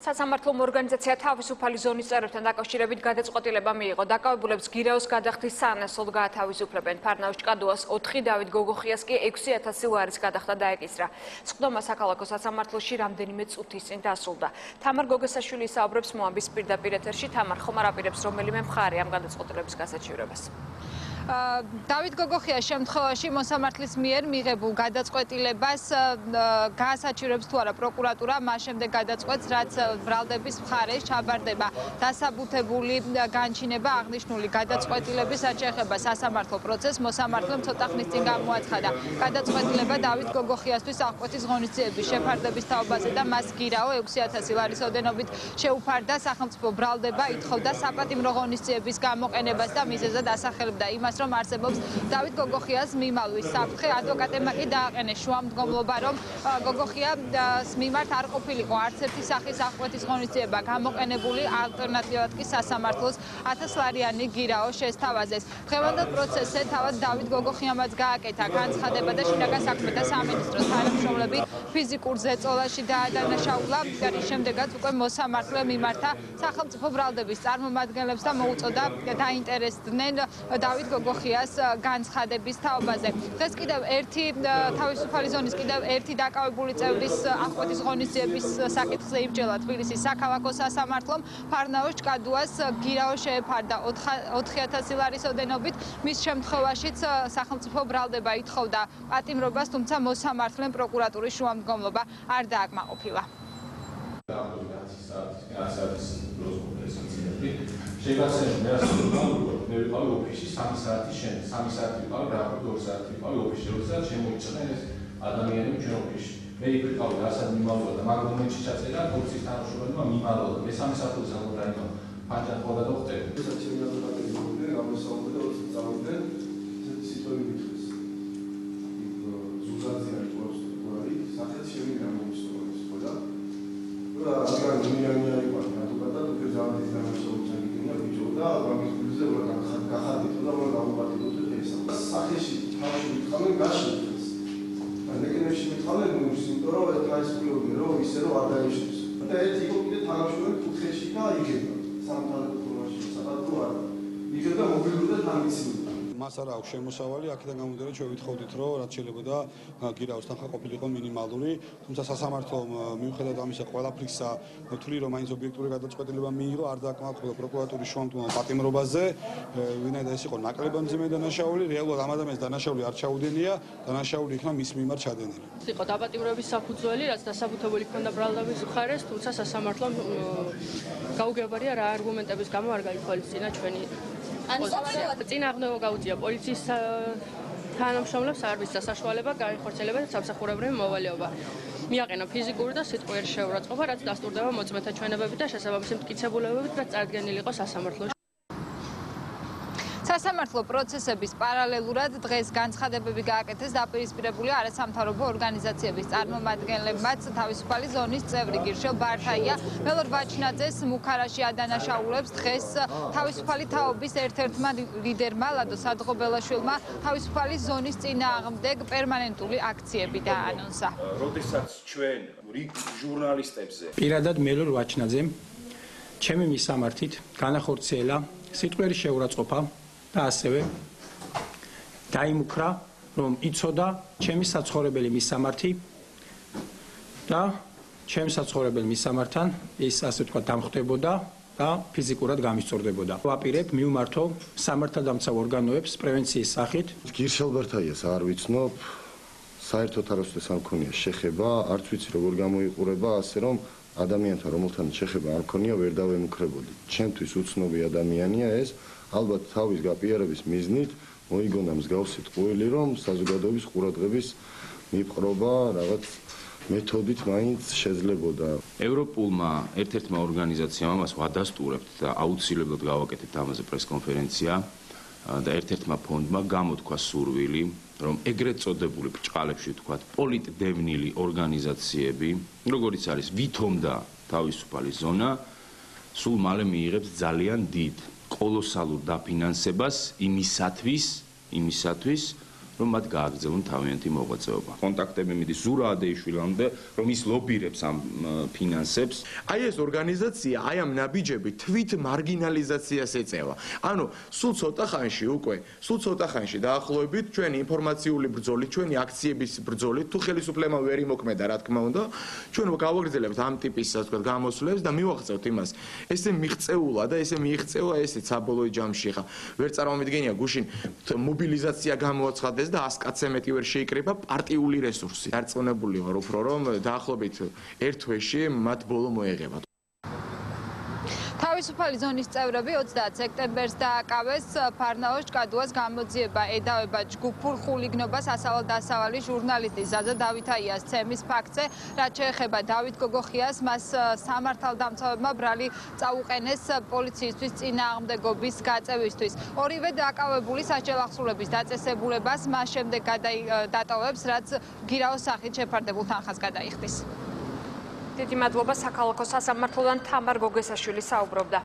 სასამართლომ ორგანიზაცია თავისუფალი ზონის წევრებთან დაკავშირებით გადაწყვეტილება მიიღო. დაკავებულებს გირაოს გადახდის სანასოდ გაათავისუფლებენ. ფარნაოზ ჭკადუას 4, დავით გოგოხიას კი 6000 ლარის გადახდა დაეკისრა. სხდომა საქალაქო სასამართლოში რამდენიმე წუთის წინ დასრულდა. თამარ გოგესაშვილი საუბრობს მოამბის პირდაპირ ეთერში. თამარ, ხომ არ აპირებს რომელიმე მხარე ამ გადაწყვეტილების გასაჩივრებას? დავით გოგოხიას შემთხვევაში მოსამართლის მიერ მიღებულ გადაწყვეტილებას გაასაჩივრებს თუ არა პროკურატურა, მას შემდეგ გადაწყვეტს, რაც ბრალდების მხარეს ჩაბარდება დასაბუთებული განჩინება აღნიშნული გადაწყვეტილების შეეხება სასამართლო პროცესს. მოსამართლემ ცოტა ხნის წინ გამოაცხადა გადაწყვეტილება დავით გოგოხიასთვის აღკვეთის ღონისძიების შეფარდების თაობაზე და მას გირაო 6000 ლარის ოდენობით შეუფარდა. სახელმწიფო ბრალდება ითხოვდა საპატიმრო ღონისძიების გამოყენებას და მიზეზად ასახელებდა იმას, რომ არსებობს დავით გოგოხიას მიმალვის საფრთხე. ადვოკატებმა კი დააყენეს შუამდგომლობა, რომ გოგოხიას მიმართ არ ყოფილიყო არც ერთი სახის აღკვეთის ღონისძიება გამოყენებული, ალტერნატივად კი სასამართლოს 1000 ლარიანი გირაო შესთავაზეს. დღევანდელ პროცესზე თავად დავით გოგოხიამაც გააკეთა განცხადება და შინაგან საქმეთა სამინისტროს თანამშრომლები ფიზიკურ ზეწოლაში დაადანაშაულა. რის შემდეგაც უკვე მოსამართლემ მიმართა სახელმწიფო ბრალდების წარმომადგენლებს და მოუწოდა დაინტერესდნენ დავით გოგოხიას განცხადების თაობაზე. დღეს კიდევ ერთი თავისუფალი ზონის კიდევ ერთი დაკავებული წევრის აღკვეთის ღონისძიების საკითხზე იბრძოლა თბილისის საქალაქო სასამართლომ. ფარნაოზ ჭკადუას გირაო შეეფარდა 4000 ლარის ოდენობით. მის შემთხვევაშიც სახელმწიფო ბრალდება ითხოვდა პატიმრობას, თუმცა მოსამართლემ პროკურატურის შუამდგომლობა არ დააკმაყოფილა. შეგახსენებთ, მე ვიყავი ოფისში 3 საათი შენ, 3 საათი ვიყავი, დაახლოებით 2 საათი ვიყავი ოფისში, როდესაც შემოიჭრნენ ეს ადამიანები ჩვენ ოფისში. მე იქ ვიყავი, რასაც მიმალვა და მაგ მომენტში ჩაწერა პოლიციის თანამშრომლებმა მიმალვა და მე 3 საათი საკუთარ რაიმონ ფანჯად ყოდა და ვხტები. ესაც ჩემი ადვოკატები მოგვიდნენ, გამოსაუბრე და 20 წამოვიდნენ, ესეთი სიტყვები მითხრეს. ზუზანზია იყოს თქვარი, სახეთ შემიგან მომისწორეს ყველა. და რადგან მიანია იყო ადვოკატად, უკვე ზავადის დამაშაულს და მაგის გულზე უნდა გახადითო და უნდა გამოვატიდოთ ეს. სახეში თავში მითხავენ გაშენდეს. ანეკენებში მითხავენ ნუს, იმიტომ რომ ეს ფულობი რომ ისე რომ არ დაიშვის. და ერთი იყო კიდე თანამშრომელი კუთხეში და იგება. სამთავრობო ფორმაში საერთოდ არ. იგება მობილურდა თანმიცნობდა. მას არ აქვს შემოსავალი, აქედან გამომდინარე ჩვენ ვითხოვდით, რომ რაც შეიძლება გირაოსთან ხა ყოფილიყო მინიმალური, თუმცა სასამართლომ მიუხედავად ამისა ყველაფრისა თვლი რომ მაინც ობიექტური გადაწყვეტილება მიიღო, არ დააკმაყოფილა პროკურატურის შუამდგომლობა პატიმრობაზე, ვინაიდან ეს იყო ნაკლებად დანაშაული, რეალურად ამ ადამიანს დანაშაული არ ჩაუდენია, დანაშაული იქნა მის მიმართ ჩადენილი. იყო დაპატიმრების საფუძველი, რაც დასაბუთებული ჰქონდა ბრალდების მხარეს, თუმცა სასამართლომ გაუგებარია რა არგუმენტების გამო არ გაითვალისწინა ჩვენი წინააღმდეგო გაუწია პოლიციის თანამშრომლებს არ მისცა საშუალება გაიხორციელება სამსახურებრივი მოვალეობა. მიაყენა ფიზიკური და სიტყვიერი შეურაცხყოფა, რაც დასტურდება მოწმეთა ჩვენებებით და შესაბამისი მტკიცებულებებით, რაც წარდგენილი იყო სასამართლოში. სასამართლო პროცესების პარალელურად დღეს განცხადებები გააკეთეს დაპირისპირებული არასამთავრობო ორგანიზაციების წარმომადგენლებმაც. თავისუფალი ზონის წევრი გირშელ ბართაია მელორ ბაჩნაძეს მუქარაში ადანაშაულებს. დღეს თავისუფალი თაობის ერთ-ერთმა ლიდერმა ლადო სადღობელაშვილმა თავისუფალი ზონის წინააღმდეგ პერმანენტული აქციები დაანონსა. როდესაც ჩვენ რიგ ჟურნალისტებზე პირადად მელორ ბაჩნაძემ ჩემი მისამართით განახორციელა სიტყვიერი შეურაცხყოფა და ასევე დაიმუქრა, რომ იცოდა ჩემი საცხოვრებელი მისამართი და ჩემი საცხოვრებელი მისამართთან ის ასე ვთქვათ დამხვდებოდა და ფიზიკურად გამისწორდებოდა. ვაპირებ მივმართო სამართალდამცავ ორგანოებს პრევენციის სახით. გირშელ ბართაიას არ ვიცნობ, საერთოდ არასოდეს არ მქონია შეხება, არც ვიცი როგორ გამოიყურება, ასე რომ ადამიანთან რომელთან შეხება არ მქონია ვერ დავემუქრებოდი. ჩემთვის უცნობი ადამიანია ეს. ალბათ თავის გაპიარების მიზნით მოიგონა მსგავსი ტყუილი, რომ საზოგადოების ყურადღების მიპყრობა რაღაც მეთოდით მაინც შეძლებოდა. ევროპულმა ერთ-ერთმა ორგანიზაციამ ამას ვადასტურებთ და აუცილებლად გავაკეთებთ ამაზე პრესკონფერენცია და ერთ-ერთმა ფონდმა გამოთქვა სურვილი, რომ ეგრეთ წოდებული ბრჭყალებში ვთქვათ პოლიტდევნილი ორგანიზაციები, როგორიც არის ვითომ და თავისუფალი ზონა, სულ მალე მიიღებს ძალიან დიდ კოლოსალურ დაფინანსებას იმისათვის, რომ მათ გააგრძელონ თავიანთი მოღვაწეობა. კონტაქტები მიდის ზურა ადეიშვილამდე, რომ ის ლობირებს ამ ფინანსებს. აი ეს ორგანიზაცია, აი ამ ნაბიჯები თვით მარგინალიზაციას ეწევა. ანუ სულ ცოტა ხანში დაახლოებით ჩვენი ინფორმაციული ბრძოლით, ჩვენი აქციების ბრძოლით, თუ ხელისუფლებამ ვერ იმოქმედა, რა თქმა უნდა, ჩვენ გავაგრძელებთ ამ ტიპის, ასე ვთქვათ, გამოსვლებს და მივაღწევთ იმას. ესე მიღწეულა და ესე მიიღწევა ესეც საბოლოო ჯამში ხა. ვერ წარმომიდგენია გუშინ მობილიზაცია გამოაცხადეს და 100 კაცზე მეტი ვერ შეიკრიბა პარტიული რესურსი. დარწმუნებული ვარ უფრო რომ დაახლოებით ერთ თვეში მათ ბოლო მოეღება. თავისუფალი ზონის წევრები 30 სექტემბერს დააკავეს ფარნაოს ჭკადუას გამოძიება ედავება ჯგუფურ ხულიგნობას ასავალ-დასავალი ჟურნალისტის ზაზა დავითაიას ცემის ფაქტზე, რაც შეეხება დავით გოგოხიას, მას სამართალდამცავებმა ბრალი წაუყენეს პოლიციისთვის წინააღმდეგობის გაწევისთვის. ორივე დააკავებული საჯელახსრულების დაწესებულებას მას შემდეგ დატოვებს, რაც გირაოს სახით შეფარდებულ თანხას გადაიხდის. დიდი მადლობა, საქალაქო სასამართლოდან თამარ გოგესაშვილი საუბრობდა.